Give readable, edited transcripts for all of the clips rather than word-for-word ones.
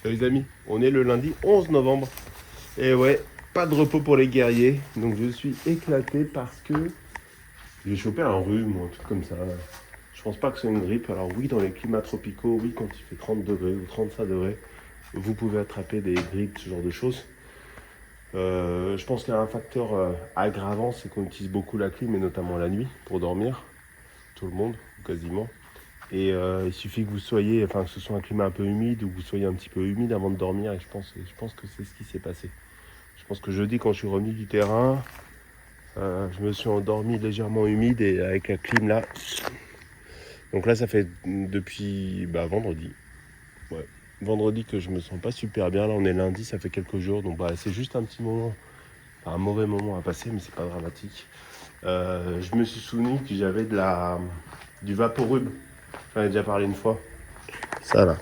Les amis, on est le lundi 11 novembre. Et ouais, pas de repos pour les guerriers. Donc je suis éclaté parce que j'ai chopé un rhume ou un truc comme ça. Je pense pas que c'est une grippe. Alors oui, dans les climats tropicaux, oui, quand il fait 30 degrés ou 35 degrés, vous pouvez attraper des grippes, ce genre de choses. Je pense qu'il y a un facteur aggravant, c'est qu'on utilise beaucoup la clim, et notamment la nuit, pour dormir. Tout le monde, quasiment. Et il suffit que vous soyez, enfin que ce soit un climat un peu humide ou que vous soyez un petit peu humide avant de dormir. Et je pense que c'est ce qui s'est passé. Je pense que jeudi, quand je suis revenu du terrain, je me suis endormi légèrement humide et avec la clim là. Donc là, ça fait depuis vendredi. Ouais. Vendredi que je me sens pas super bien. Là, on est lundi, ça fait quelques jours. Donc c'est juste un petit moment, enfin, un mauvais moment à passer, mais c'est pas dramatique. Je me suis souvenu que j'avais du Vaporub. J'en ai déjà parlé une fois. Ça là.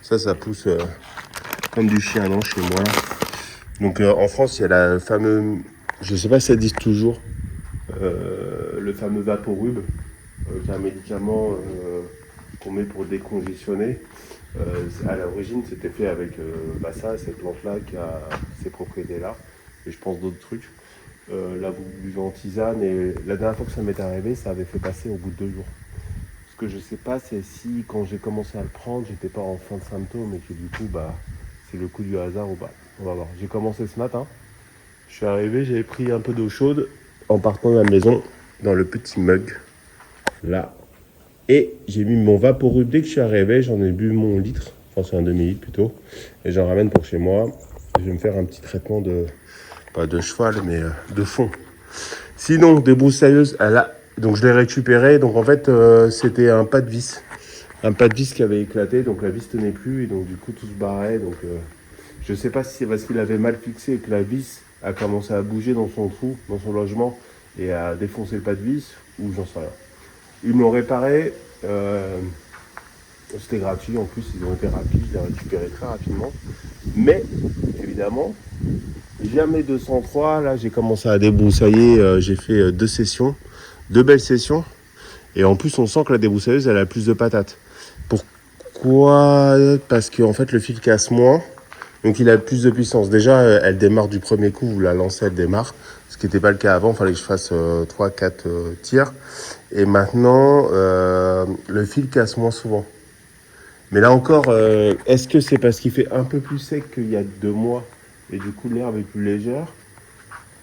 Ça pousse comme du chien non chez moi. Donc en France, il y a la fameuse, je sais pas si ça dit toujours, le fameux Vaporub, qui est un médicament qu'on met pour décongestionner. À l'origine, c'était fait avec cette plante-là qui a ces propriétés-là, et je pense d'autres trucs. Là, vous buvez en tisane, et la dernière fois que ça m'est arrivé, ça avait fait passer au bout de 2 jours. Ce que je sais pas, c'est si quand j'ai commencé à le prendre, j'étais pas en fin de symptômes et que du coup, c'est le coup du hasard ou pas. On va voir. J'ai commencé ce matin. Je suis arrivé, j'avais pris un peu d'eau chaude en partant de la maison dans le petit mug là. Et j'ai mis mon Vaporub dès que je suis arrivé, j'en ai bu mon litre, enfin c'est un demi-litre plutôt, et j'en ramène pour chez moi. Je vais me faire un petit traitement pas de cheval, mais de fond. Sinon, débroussailleuse, donc je l'ai récupéré, donc en fait c'était un pas de vis. Un pas de vis qui avait éclaté, donc la vis tenait plus, et donc du coup tout se barrait, donc je sais pas si c'est parce qu'il avait mal fixé et que la vis a commencé à bouger dans son trou, dans son logement, et à défoncer le pas de vis, ou j'en sais rien. Ils me l'ont réparé, c'était gratuit en plus, ils ont été rapides, je l'ai récupéré très rapidement. Mais, évidemment, jamais 203, là j'ai commencé à débroussailler, j'ai fait 2 sessions, 2 belles sessions. Et en plus, on sent que la débroussailleuse, elle a plus de patates. Pourquoi ? Parce qu'en fait, le fil casse moins. Donc, il a plus de puissance. Déjà, elle démarre du premier coup. Vous la lancez, elle démarre. Ce qui n'était pas le cas avant. Il fallait que je fasse 3-4 tirs. Et maintenant, le fil casse moins souvent. Mais là encore, est-ce que c'est parce qu'il fait un peu plus sec qu'il y a 2 mois et du coup, l'herbe est plus légère ?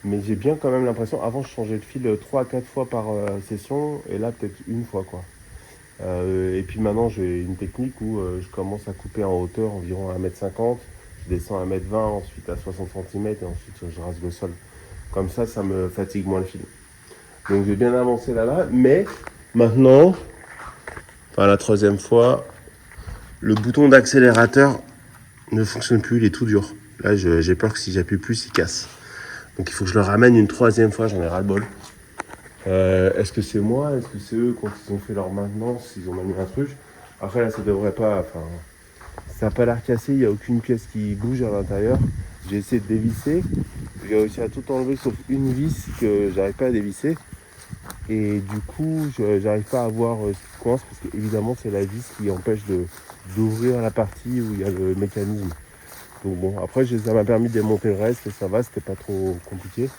Mais j'ai bien quand même l'impression, avant je changeais de fil 3 à 4 fois par session, et là peut-être une fois quoi. Et puis maintenant j'ai une technique où je commence à couper en hauteur environ à 1,50 m, je descends à 1,20 m, ensuite à 60 cm et ensuite je rase le sol. Comme ça me fatigue moins le fil. Donc j'ai bien avancé là, mais maintenant, enfin la troisième fois, le bouton d'accélérateur ne fonctionne plus, il est tout dur. Là j'ai peur que si j'appuie plus, il casse. Donc il faut que je le ramène une troisième fois, j'en ai ras le bol. Est-ce que c'est moi ? Est-ce que c'est eux quand ils ont fait leur maintenance, ils ont mis un truc ? Après là ça devrait pas, enfin ça n'a pas l'air cassé, il n'y a aucune pièce qui bouge à l'intérieur. J'ai essayé de dévisser, j'ai réussi à tout enlever sauf une vis que j'arrive pas à dévisser. Et du coup j'arrive pas à voir ce qui coince parce qu'évidemment c'est la vis qui empêche d'ouvrir la partie où il y a le mécanisme. Donc bon, après ça m'a permis de démonter le reste et ça va, c'était pas trop compliqué.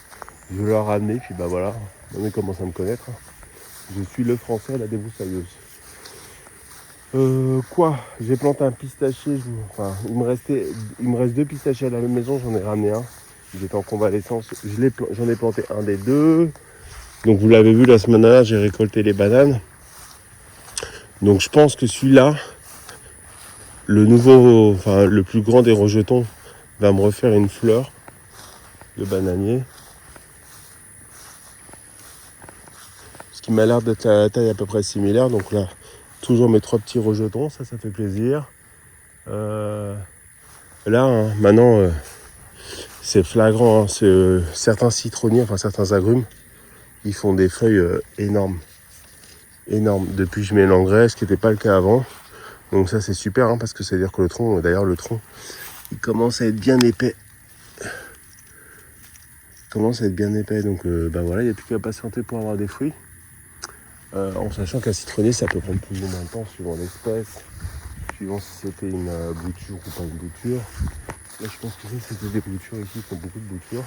Je vais leur ramener, puis voilà, on commence à me connaître. Je suis le français à la débroussailleuse. J'ai planté un pistachier, il me reste 2 pistachiers à la maison, j'en ai ramené un. Il était en convalescence, j'en ai planté un des 2. Donc vous l'avez vu la semaine dernière, j'ai récolté les bananes. Donc je pense que celui-là, le plus grand des rejetons, va me refaire une fleur de bananier. Ce qui m'a l'air d'être la taille à peu près similaire. Donc là, toujours mes 3 petits rejetons, ça fait plaisir. Maintenant, c'est flagrant. Certains citronniers, enfin certains agrumes, ils font des feuilles énormes. Énormes. Depuis que je mets l'engrais, ce qui n'était pas le cas avant. Donc ça, c'est super, parce que ça veut dire que le tronc, il commence à être bien épais. Donc voilà, il n'y a plus qu'à patienter pour avoir des fruits. En sachant qu'un citronnier, ça peut prendre plus ou moins de temps suivant l'espèce, suivant si c'était une bouture ou pas une bouture. Là je pense que ça c'était des boutures ici, ils font beaucoup de boutures.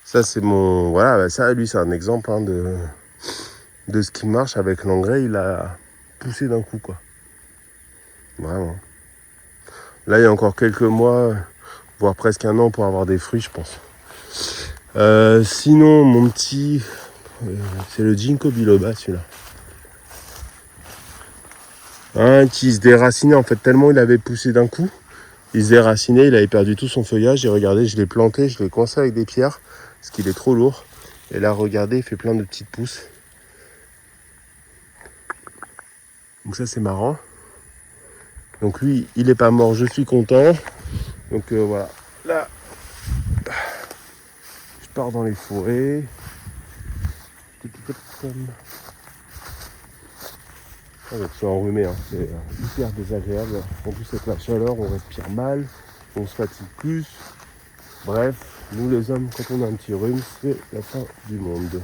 Ça c'est mon... Voilà, bah, ça lui c'est un exemple hein, de ce qui marche avec l'engrais, il a poussé d'un coup quoi. Vraiment. Là il y a encore quelques mois, voire presque un an pour avoir des fruits je pense. Sinon mon petit... c'est le Ginkgo biloba celui-là. Hein, qui se déracinait en fait tellement il avait poussé d'un coup. Il se déracinait, il avait perdu tout son feuillage. Et regardez, je l'ai planté, je l'ai coincé avec des pierres parce qu'il est trop lourd. Et là, regardez, il fait plein de petites pousses. Donc ça, c'est marrant. Donc lui, il n'est pas mort, je suis content. Donc voilà. Là, je pars dans les forêts. Ah, je suis enrhumé, hein. C'est hyper désagréable. En plus avec la chaleur, on respire mal, on se fatigue plus. Bref, nous les hommes, quand on a un petit rhume, c'est la fin du monde.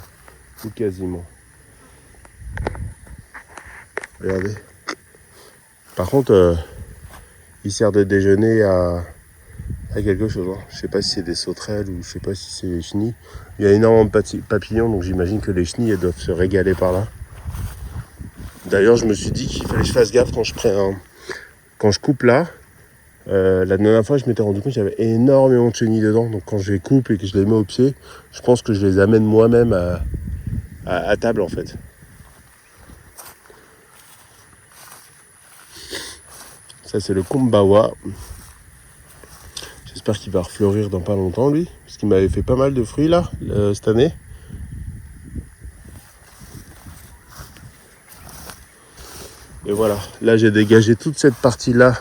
Ou quasiment. Regardez. Par contre, il sert de déjeuner à quelque chose. Hein. Je sais pas si c'est des sauterelles ou je sais pas si c'est les chenilles. Il y a énormément de papillons, donc j'imagine que les chenilles elles doivent se régaler par là. D'ailleurs, je me suis dit qu'il fallait que je fasse gaffe quand je coupe là. La dernière fois, je m'étais rendu compte qu'il y avait énormément de chenilles dedans. Donc quand je les coupe et que je les mets au pied, je pense que je les amène moi-même à table en fait. Ça c'est le kombawa. J'espère qu'il va refleurir dans pas longtemps lui. Parce qu'il m'avait fait pas mal de fruits là, cette année. Et voilà, là j'ai dégagé toute cette partie-là.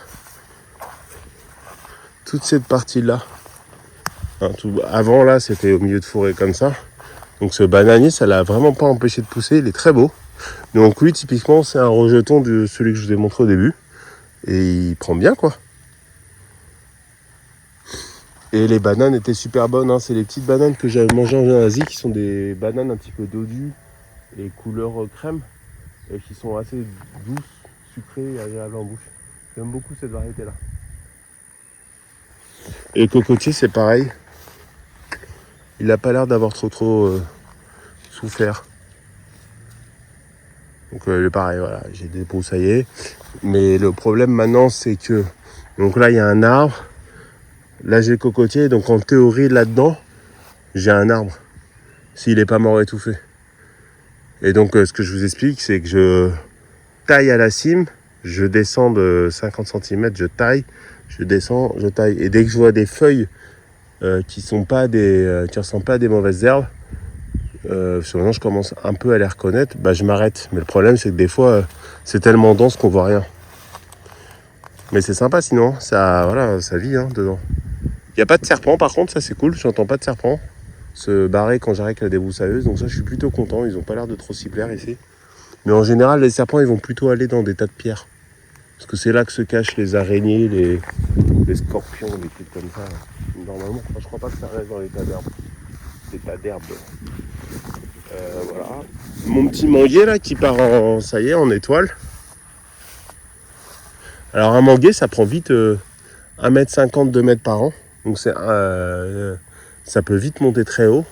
Hein, avant là, c'était au milieu de forêt comme ça. Donc ce bananier, ça l'a vraiment pas empêché de pousser. Il est très beau. Donc lui, typiquement, c'est un rejeton de celui que je vous ai montré au début. Et il prend bien quoi. Et les bananes étaient super bonnes. Hein. C'est les petites bananes que j'avais mangées en Asie, qui sont des bananes un petit peu dodues et couleur crème. Et qui sont assez douces, sucrées et agréables en bouche. J'aime beaucoup cette variété-là. Et le cocotier, c'est pareil. Il n'a pas l'air d'avoir trop souffert. Donc pareil, voilà, j'ai débroussaillé. Mais le problème maintenant, c'est que... Donc là, il y a un arbre. Là, j'ai le cocotier. Donc en théorie, là-dedans, j'ai un arbre. S'il n'est pas mort étouffé. Et donc, ce que je vous explique, c'est que je taille à la cime. Je descends de 50 cm, je taille. Je descends, je taille. Et dès que je vois des feuilles qui ressemblent pas à des mauvaises herbes, maintenant je commence un peu à les reconnaître, je m'arrête. Mais le problème c'est que des fois c'est tellement dense qu'on voit rien. Mais c'est sympa sinon, ça vit hein, dedans. Il n'y a pas de serpent par contre, ça c'est cool, j'entends pas de serpent se barrer quand j'arrête la débroussailleuse, donc ça je suis plutôt content, ils ont pas l'air de trop s'y plaire ici. Mais en général les serpents ils vont plutôt aller dans des tas de pierres. Parce que c'est là que se cachent les araignées, les scorpions, des trucs comme ça. Normalement, je crois pas que ça reste dans les tas d'herbes. Des tas d'herbes. Voilà. Mon petit manguier là qui part en étoile. Alors un manguier ça prend vite 1m50, 2 mètres par an. Donc ça peut vite monter très haut.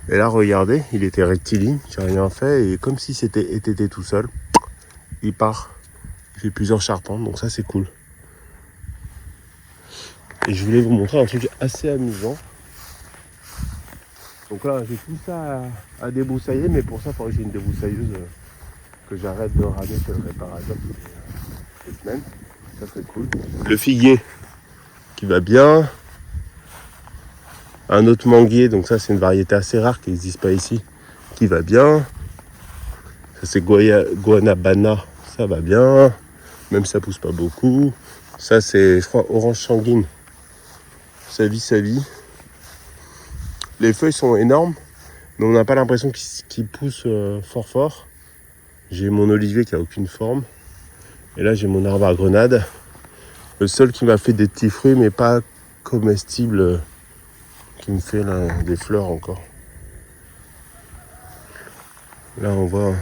Et là regardez, il était rectiligne, j'ai rien fait. Et comme si c'était été tout seul, il part. Il fait plusieurs charpentes, donc ça c'est cool. Et je voulais vous montrer un truc assez amusant. Donc là j'ai tout ça à débroussailler, mais pour ça il faudrait que j'ai une débroussailleuse que j'arrête de ramer chez le réparateur toutes les semaines. Ça serait cool. Le figuier qui va bien. Un autre manguier, donc ça c'est une variété assez rare qui n'existe pas ici, qui va bien. Ça c'est Guanabana, ça va bien. Même ça pousse pas beaucoup. Ça c'est, je crois, orange sanguine. Ça vit. Les feuilles sont énormes, mais on n'a pas l'impression qu'ils poussent fort. J'ai mon olivier qui a aucune forme. Et là j'ai mon arbre à grenade. Le seul qui m'a fait des petits fruits, mais pas comestibles, qui me fait là, des fleurs encore. Là on voit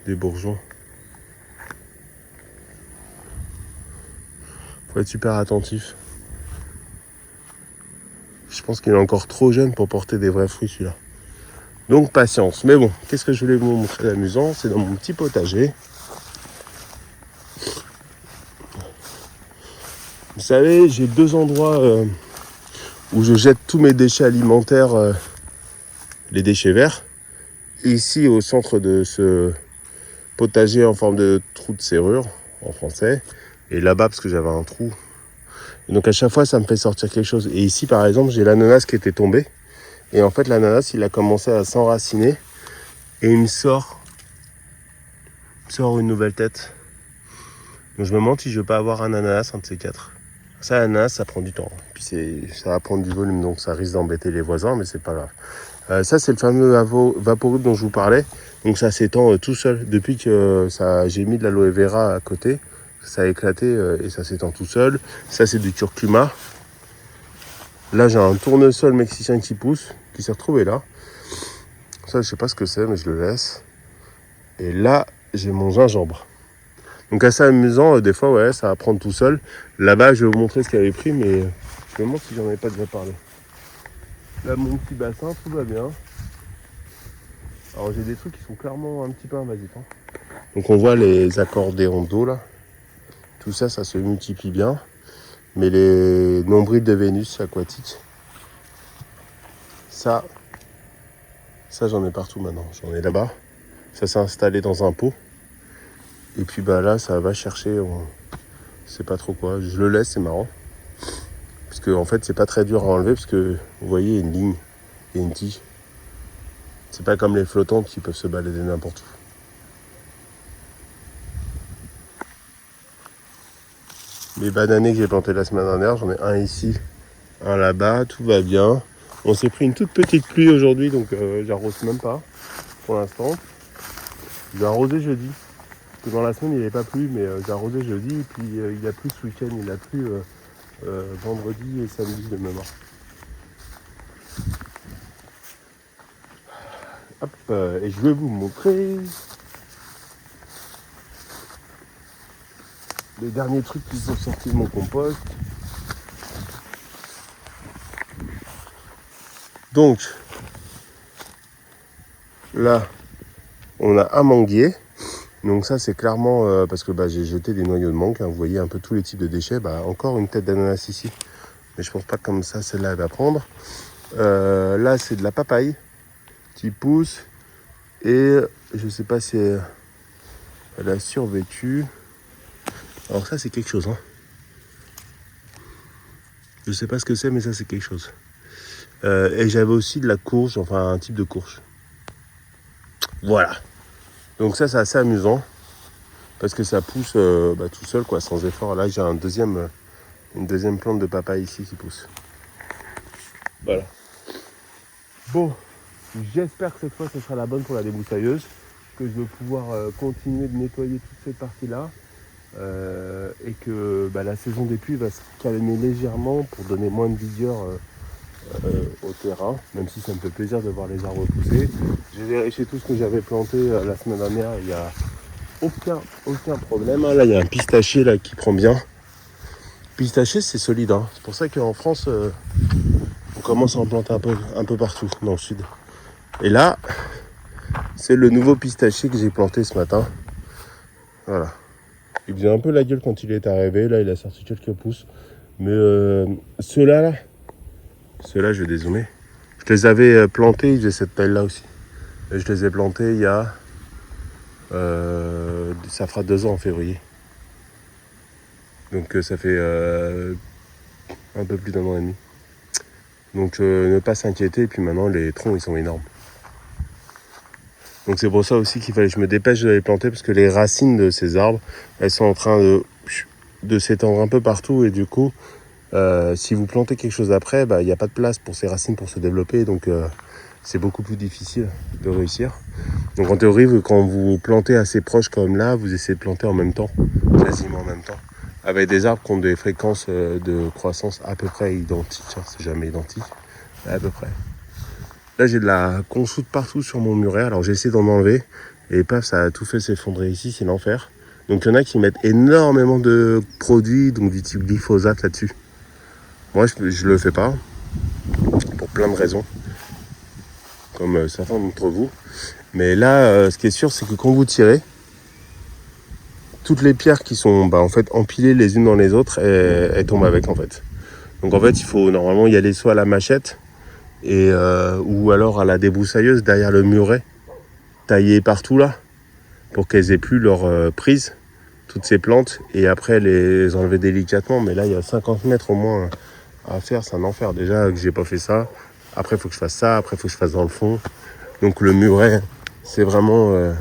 des bourgeons. Faut être super attentif. Je pense qu'il est encore trop jeune pour porter des vrais fruits celui-là. Donc patience. Mais bon, qu'est-ce que je voulais vous montrer d'amusant? C'est dans mon petit potager. Vous savez, j'ai 2 endroits où je jette tous mes déchets alimentaires, les déchets verts. Ici, au centre de ce potager en forme de trou de serrure, en français. Et là-bas, parce que j'avais un trou. Et donc à chaque fois, ça me fait sortir quelque chose. Et ici, par exemple, j'ai l'ananas qui était tombé. Et en fait, l'ananas, il a commencé à s'enraciner. Et il me sort une nouvelle tête. Donc je me demande si je veux pas avoir un ananas, un de ces 4. Ça, l'ananas, ça prend du temps. Puis ça va prendre du volume, donc ça risque d'embêter les voisins, mais c'est pas grave. Ça, c'est le fameux vaporub dont je vous parlais. Donc ça s'étend tout seul. Depuis que j'ai mis de l'aloe vera à côté, ça a éclaté et ça s'étend tout seul. Ça, c'est du curcuma. Là, j'ai un tournesol mexicain qui pousse, qui s'est retrouvé là. Ça, je sais pas ce que c'est, mais je le laisse. Et là, j'ai mon gingembre. Donc assez amusant, des fois, ouais, ça va prendre tout seul. Là-bas, je vais vous montrer ce qu'il avait pris, mais je me demande si j'en avais pas déjà parlé. Là, mon petit bassin, tout va bien. Alors, j'ai des trucs qui sont clairement un petit peu invasifs. Hein. Donc, on voit les accordéons d'eau, là. Tout ça, ça se multiplie bien. Mais les nombrils de Vénus aquatiques, ça j'en ai partout maintenant. J'en ai là-bas. Ça s'est installé dans un pot. Et puis bah là, ça va chercher, c'est pas trop quoi. Je le laisse, c'est marrant. Parce que en fait, c'est pas très dur à enlever parce que vous voyez, il y a une ligne et une tige. C'est pas comme les flottantes qui peuvent se balader n'importe où. Les bananiers que j'ai plantés la semaine dernière, j'en ai un ici, un là-bas, tout va bien. On s'est pris une toute petite pluie aujourd'hui, donc j'arrose même pas pour l'instant. Je vais arroser jeudi. Parce que dans la semaine, il n'avait pas plu, mais j'ai arrosé jeudi. Et puis il a plu ce week-end, il a plu vendredi et samedi de mémoire. Hop, et je vais vous montrer les derniers trucs qui sont sortis de mon compost. Donc, là, on a un manguier. Donc ça, c'est clairement parce que j'ai jeté des noyaux de mangue. Hein, vous voyez un peu tous les types de déchets. Encore une tête d'ananas ici. Mais je pense pas que comme ça, celle-là, elle va prendre. Là, c'est de la papaye qui pousse. Et je sais pas si elle a survécu. Alors ça, c'est quelque chose. Hein. Je sais pas ce que c'est, mais ça, c'est quelque chose. Et j'avais aussi de la courge, enfin un type de courge. Voilà. Donc ça, c'est assez amusant. Parce que ça pousse tout seul, quoi, sans effort. Là, j'ai une deuxième plante de papaye ici qui pousse. Voilà. Bon, j'espère que cette fois, ce sera la bonne pour la débroussailleuse. Que je vais pouvoir continuer de nettoyer toute cette partie-là. Et que la saison des pluies va se calmer légèrement pour donner moins de vigueur au terrain, même si ça me fait plaisir de voir les arbres pousser. J'ai vérifié tout ce que j'avais planté la semaine dernière, il n'y a aucun problème. Là, il y a un pistachier là, qui prend bien. Pistachier, c'est solide. Hein. C'est pour ça qu'en France, on commence à en planter un peu partout dans le sud. Et là, c'est le nouveau pistachier que j'ai planté ce matin. Voilà. Il faisait un peu la gueule quand il est arrivé. Là, il a sorti quelques pousses. Mais ceux-là, je vais dézoomer. Je les avais plantés, ils faisaient cette taille-là aussi. Et je les ai plantés il y a... ça fera 2 ans en février. Donc ça fait un peu plus d'1 an et demi. Donc ne pas s'inquiéter. Et puis maintenant, les troncs, ils sont énormes. Donc c'est pour ça aussi qu'il fallait que je me dépêche de les planter. Parce que les racines de ces arbres, elles sont en train de s'étendre un peu partout. Et du coup... si vous plantez quelque chose après, il n'y a pas de place pour ces racines pour se développer, donc c'est beaucoup plus difficile de réussir. Donc en théorie, quand vous plantez assez proche comme là, vous essayez de planter en même temps, quasiment en même temps, avec des arbres qui ont des fréquences de croissance à peu près identiques, hein, c'est jamais identique, mais à peu près. Là j'ai de la consoude partout sur mon muret, alors j'ai essayé d'en enlever, et paf, ça a tout fait s'effondrer ici, c'est l'enfer. Donc il y en a qui mettent énormément de produits, donc du type glyphosate là-dessus. Moi je le fais pas, pour plein de raisons, comme certains d'entre vous. Mais là, ce qui est sûr, c'est que quand vous tirez, toutes les pierres qui sont en fait empilées les unes dans les autres, elles tombent avec en fait. Donc en fait, il faut normalement y aller soit à la machette, ou alors à la débroussailleuse derrière le muret, tailler partout là, pour qu'elles aient plus leur prise, toutes ces plantes, et après les enlever délicatement. Mais là, il y a 50 mètres au moins à faire, c'est un enfer. Déjà que j'ai pas fait ça, après il faut que je fasse ça, après il faut que je fasse dans le fond. Donc le muret, c'est vraiment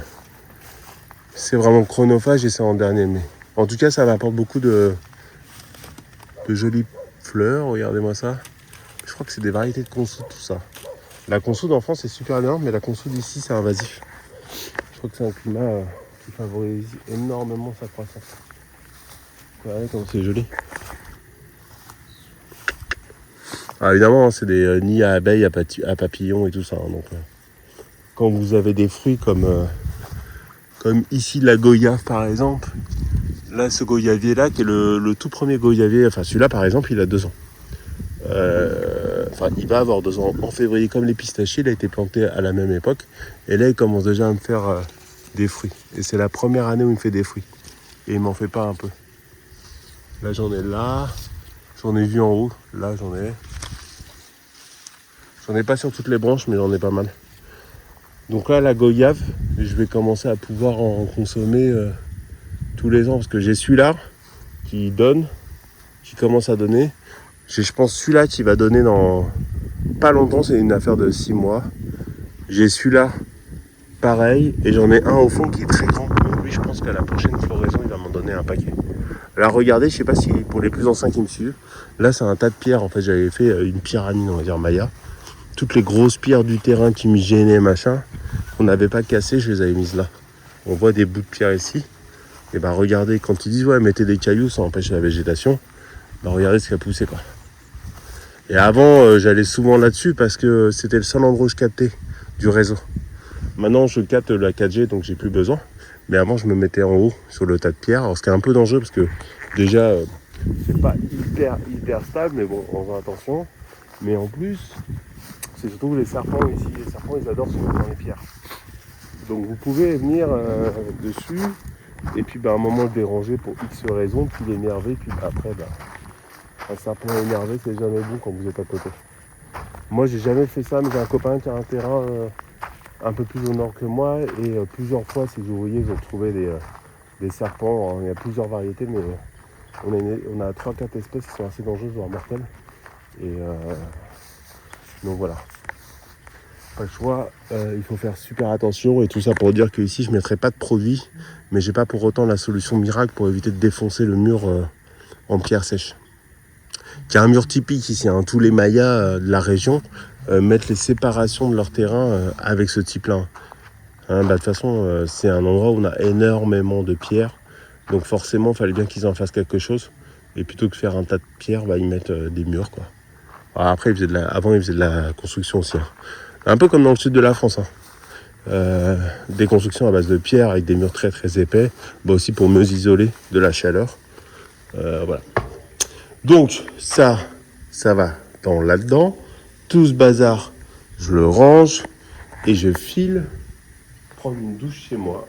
chronophage et c'est en dernier. Mais en tout cas, ça m'apporte beaucoup de jolies fleurs, regardez-moi ça. Je crois que c'est des variétés de consoude, tout ça. La consoude en France, c'est super bien, mais la consoude ici, c'est invasif. Je crois que c'est un climat qui favorise énormément sa croissance. Regardez comme c'est joli. Alors évidemment, c'est des nids à abeilles, à papillons et tout ça. Donc, quand vous avez des fruits comme ici la goyave par exemple, là ce goyavier là qui est le tout premier goyavier, enfin celui-là par exemple il a 2 ans. Il va avoir 2 ans en février, comme les pistachiers, il a été planté à la même époque. Et là il commence déjà à me faire des fruits. Et c'est la première année où il me fait des fruits. Et il m'en fait pas un peu. Là j'en ai vu en haut, là j'en ai pas sur toutes les branches, mais j'en ai pas mal. Donc là la goyave, je vais commencer à pouvoir en consommer tous les ans, parce que j'ai celui-là qui commence à donner. J'ai, je pense, celui-là qui va donner dans pas longtemps, c'est une affaire de 6 mois. J'ai celui-là, pareil, et j'en ai un au fond qui est très grand. Donc lui, je pense qu'à la prochaine floraison, il va m'en donner un paquet. Là, regardez, je sais pas si pour les plus anciens qui me suivent, là, c'est un tas de pierres. En fait, j'avais fait une pyramide, on va dire Maya. Toutes les grosses pierres du terrain qui me gênaient, machin, qu'on n'avait pas cassées, je les avais mises là. On voit des bouts de pierre ici. Et ben regardez, quand ils disent ouais, mettez des cailloux, ça empêche la végétation. Ben regardez ce qui a poussé quoi. Et avant, j'allais souvent là-dessus parce que c'était le seul endroit où je captais du réseau. Maintenant, je capte la 4G, donc j'ai plus besoin. Mais avant, je me mettais en haut sur le tas de pierres. Alors, ce qui est un peu dangereux parce que déjà, c'est pas hyper stable, mais bon, on fait attention. Mais en plus, c'est surtout les serpents ici. Les serpents, ils adorent se mettre dans les pierres. Donc, vous pouvez venir dessus et puis à un moment le déranger pour X raisons, puis l'énerver, puis après, un serpent énervé, c'est jamais bon quand vous êtes à côté. Moi, j'ai jamais fait ça, mais j'ai un copain qui a un terrain un peu plus au nord que moi, et plusieurs fois, ces ouvriers, ils ont trouvé des serpents. Alors, il y a plusieurs variétés, mais on a 3-4 espèces qui sont assez dangereuses, voire mortelles. Et donc voilà. Pas le choix, il faut faire super attention, et tout ça pour dire qu'ici, je ne mettrai pas de produits, mais j'ai pas pour autant la solution miracle pour éviter de défoncer le mur en pierre sèche. Qui est un mur typique ici, hein. Tous les Mayas de la région mettent les séparations de leur terrain avec ce type-là. Hein, de toute façon, c'est un endroit où on a énormément de pierres, donc forcément, il fallait bien qu'ils en fassent quelque chose. Et plutôt que de faire un tas de pierres, ils mettent des murs, quoi. Alors après, avant, ils faisaient de la construction aussi. Hein. Un peu comme dans le sud de la France. Hein. Des constructions à base de pierres avec des murs très très épais, aussi pour mieux isoler de la chaleur. Voilà. Donc ça va dans là-dedans. Tout ce bazar, je le range et je file prendre une douche chez moi.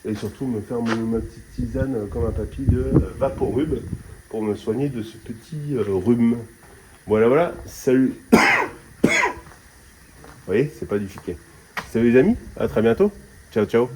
Et surtout me faire ma petite tisane comme un papy de Vaporub pour me soigner de ce petit rhume. Voilà, salut. Vous voyez, c'est pas du chiquet. Salut les amis, à très bientôt. Ciao.